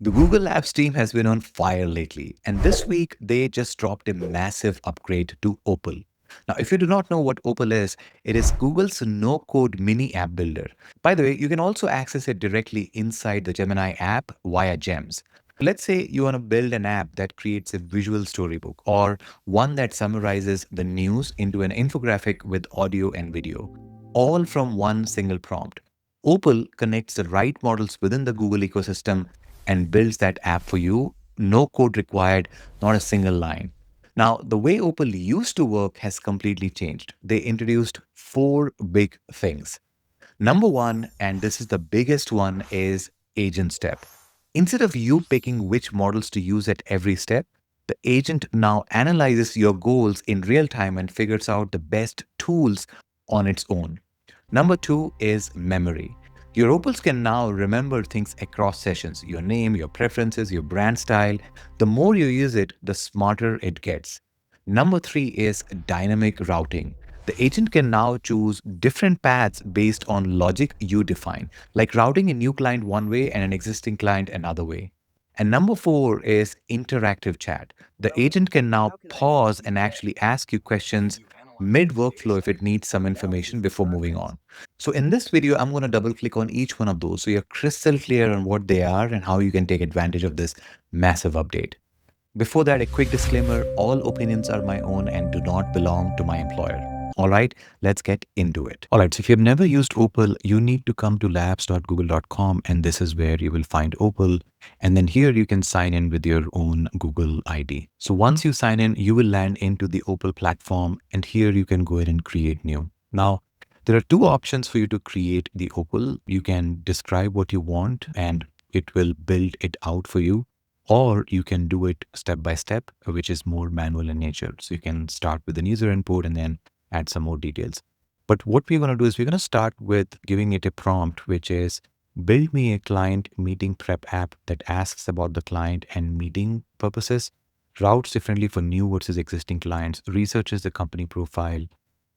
The Google Apps team has been on fire lately, and this week they just dropped a massive upgrade to Opal. Now, if you do not know what Opal is, it is Google's no code mini app builder. By the way, you can also access it directly inside the Gemini app via Gems. Let's say you want to build an app that creates a visual storybook or one that summarizes the news into an infographic with audio and video, all from one single prompt. Opal connects the right models within the Google ecosystem and builds that app for you. No code required, not a single line. Now, the way Opal used to work has completely changed. They introduced four big things. Number one, and this is the biggest one, is agent step. Instead of you picking which models to use at every step, the agent now analyzes your goals in real time and figures out the best tools on its own. Number two is memory. Your opals can now remember things across sessions, your name, your preferences, your brand style. The more you use it, the smarter it gets. Number three is dynamic routing. The agent can now choose different paths based on logic you define, like routing a new client one way and an existing client another way. And number four is interactive chat. The agent can now pause and actually ask you questions mid workflow if it needs some information before moving on. So in this video, I'm going to double click on each one of those so you're crystal clear on what they are and how you can take advantage of this massive update. Before that, a quick disclaimer, all opinions are my own and do not belong to my employer. All right, let's get into it. All right, so if you've never used Opal, you need to come to labs.google.com and this is where you will find Opal. And then here you can sign in with your own Google ID. So once you sign in, you will land into the Opal platform and here you can go ahead and create new. Now, there are two options for you to create the Opal. You can describe what you want and it will build it out for you, or you can do it step by step, which is more manual in nature. So you can start with an user input and then add some more details. But what we're going to do is we're going to start with giving it a prompt, which is build me a client meeting prep app that asks about the client and meeting purposes, routes differently for new versus existing clients, researches the company profile,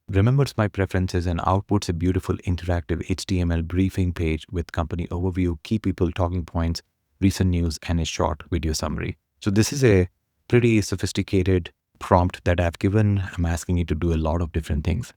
remembers my preferences, and outputs a beautiful interactive HTML briefing page with company overview, key people talking points, recent news, and a short video summary. So this is a pretty sophisticated prompt that I've given. I'm asking you to do a lot of different things.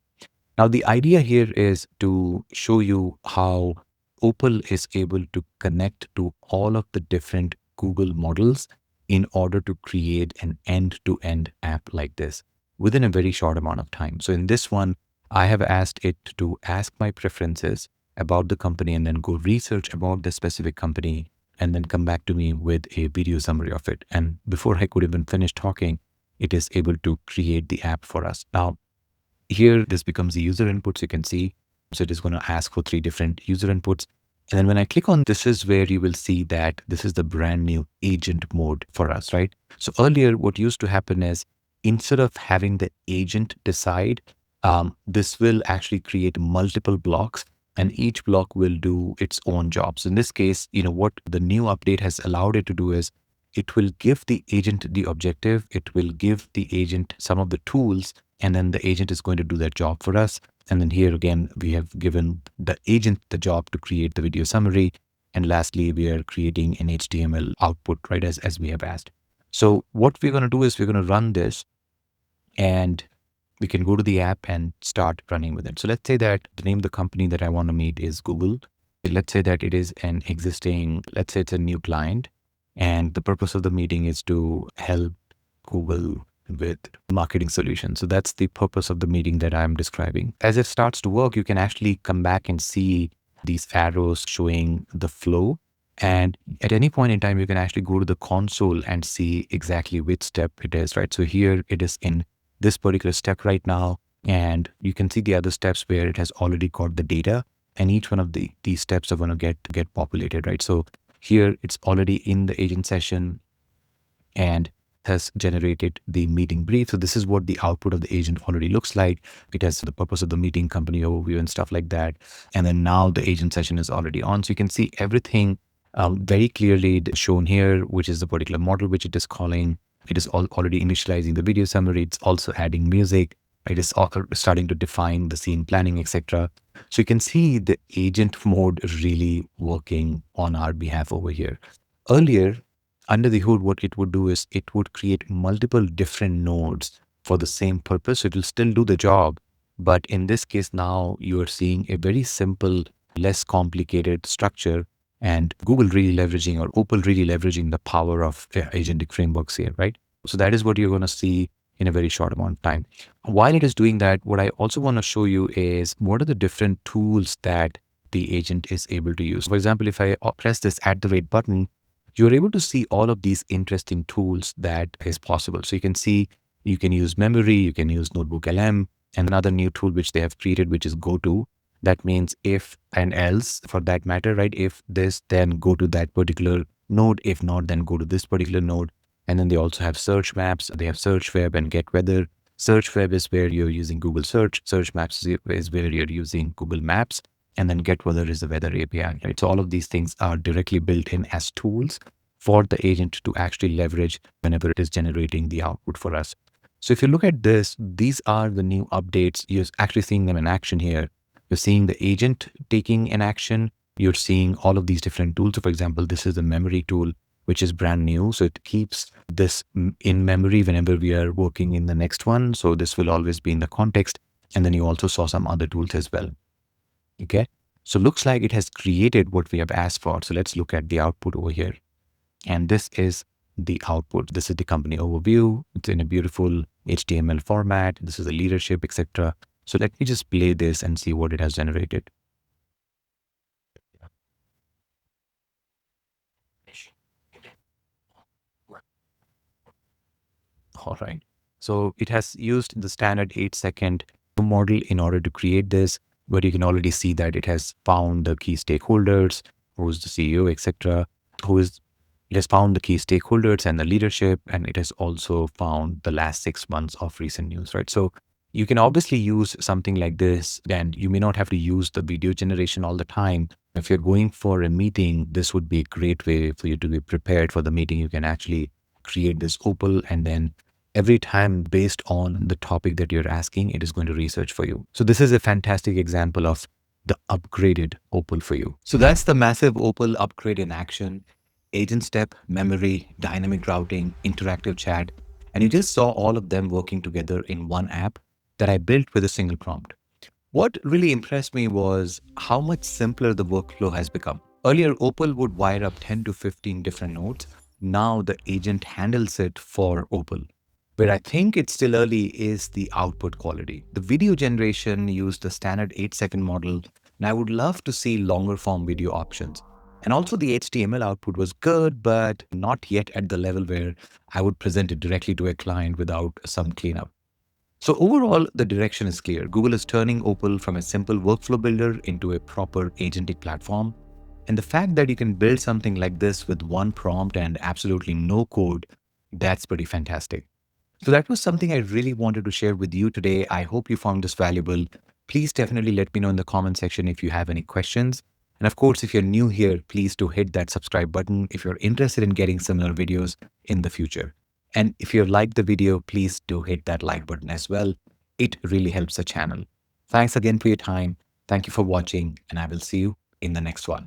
Now, the idea here is to show you how Opal is able to connect to all of the different Google models in order to create an end-to-end app like this within a very short amount of time. So in this one, I have asked it to ask my preferences about the company and then go research about the specific company and then come back to me with a video summary of it. And before I could even finish talking, it is able to create the app for us. Now, here, this becomes the user inputs you can see. So it is going to ask for three different user inputs. And then when I click on this is where you will see that this is the brand new agent mode for us, right? So earlier, what used to happen is instead of having the agent decide, this will actually create multiple blocks and each block will do its own jobs. In this case, what the new update has allowed it to do is it will give the agent the objective, it will give the agent some of the tools, and then the agent is going to do that job for us. And then here again, we have given the agent the job to create the video summary. And lastly, we are creating an HTML output, right, as we have asked. So what we're going to do is we're going to run this and we can go to the app and start running with it. So let's say that the name of the company that I want to meet is Google. Let's say that it is an existing, let's say it's a new client. And the purpose of the meeting is to help Google with marketing solutions. So that's the purpose of the meeting that I'm describing. As it starts to work, you can actually come back and see these arrows showing the flow. And at any point in time, you can actually go to the console and see exactly which step it is, right? So here it is in this particular step right now. And you can see the other steps where it has already got the data. And each one of these steps are going to get populated, right? So here it's already in the agent session and has generated the meeting brief. So this is what the output of the agent already looks like. It has the purpose of the meeting, company overview and stuff like that. And then now the agent session is already on. So you can see everything very clearly shown here, which is the particular model which it is calling. It is already initializing the video summary. It's also adding music. It is starting to define the scene planning, etc. So you can see the agent mode really working on our behalf over here. Earlier, under the hood, what it would do is it would create multiple different nodes for the same purpose. It will still do the job. But in this case, now you are seeing a very simple, less complicated structure, and Google really leveraging or Opal really leveraging the power of agentic frameworks here, right? So that is what you're going to see in a very short amount of time. While it is doing that, what I also want to show you is what are the different tools that the agent is able to use. For example, if I press this @ button, you're able to see all of these interesting tools that is possible. So you can see you can use memory, you can use Notebook LM, and another new tool which they have created, which is go to. That means if and else for that matter, right? If this, then go to that particular node. If not, then go to this particular node. And then they also have search maps. They have search web and get weather. Search web is where you're using Google search. Search maps is where you're using Google Maps. And then get weather is the weather API, right? So all of these things are directly built in as tools for the agent to actually leverage whenever it is generating the output for us. So if you look at this, these are the new updates. You're actually seeing them in action here. You're seeing the agent taking an action. You're seeing all of these different tools. So for example, this is the memory tool, which is brand new. So it keeps this in memory whenever we are working in the next one. So this will always be in the context. And then you also saw some other tools as well. Okay. So looks like it has created what we have asked for. So let's look at the output over here. And this is the output. This is the company overview. It's in a beautiful HTML format. This is the leadership, etc. So let me just play this and see what it has generated. All right. So it has used the standard 8-second model in order to create this, but you can already see that it has found the key stakeholders, who's the CEO, etc., who is it has found the key stakeholders and the leadership, and it has also found the last 6 months of recent news, right? So you can obviously use something like this, and you may not have to use the video generation all the time. If you're going for a meeting, this would be a great way for you to be prepared for the meeting. You can actually create this Opal, and then every time based on the topic that you're asking, it is going to research for you. So this is a fantastic example of the upgraded Opal for you. So that's the massive Opal upgrade in action. Agent step, memory, dynamic routing, interactive chat, and you just saw all of them working together in one app that I built with a single prompt. What really impressed me was how much simpler the workflow has become. Earlier, Opal would wire up 10 to 15 different nodes. Now the agent handles it for Opal. Where I think it's still early is the output quality. The video generation used the standard 8-second model, and I would love to see longer form video options. And also the HTML output was good, but not yet at the level where I would present it directly to a client without some cleanup. So overall, the direction is clear. Google is turning Opal from a simple workflow builder into a proper agentic platform. And the fact that you can build something like this with one prompt and absolutely no code, that's pretty fantastic. So that was something I really wanted to share with you today. I hope you found this valuable. Please definitely let me know in the comment section if you have any questions. And of course, if you're new here, please do hit that subscribe button if you're interested in getting similar videos in the future. And if you liked the video, please do hit that like button as well. It really helps the channel. Thanks again for your time. Thank you for watching, and I will see you in the next one.